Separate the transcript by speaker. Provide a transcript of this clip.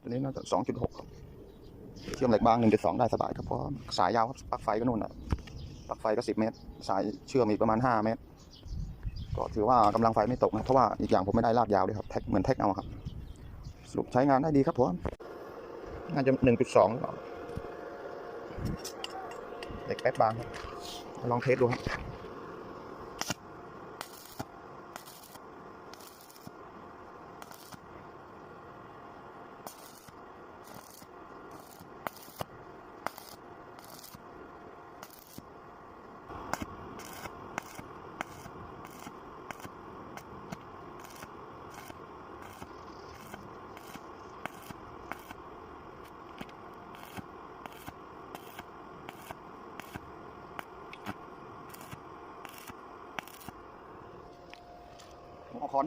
Speaker 1: ตัวนี้น่าจะ2.6ครับเชื่อมเหล็กบาง1.2ได้สบายครับเพราะสายยาวครับปลั๊กไฟก็นู่นอ่ะปลั๊กไฟก็10 เมตรสายเชื่อมอีกประมาณ5 เมตรก็ถือว่ากำลังไฟไม่ตกนะเพราะว่าอีกอย่างผมไม่ได้ลากยาวด้วยครับแท็กเหมือนแท็กเอาครับสรุปใช้งานได้ดีครับผมน่าจะ1.2หรือเปล่าเหล็กแป๊บบางครับลองเทสดูครับผมเอาคอน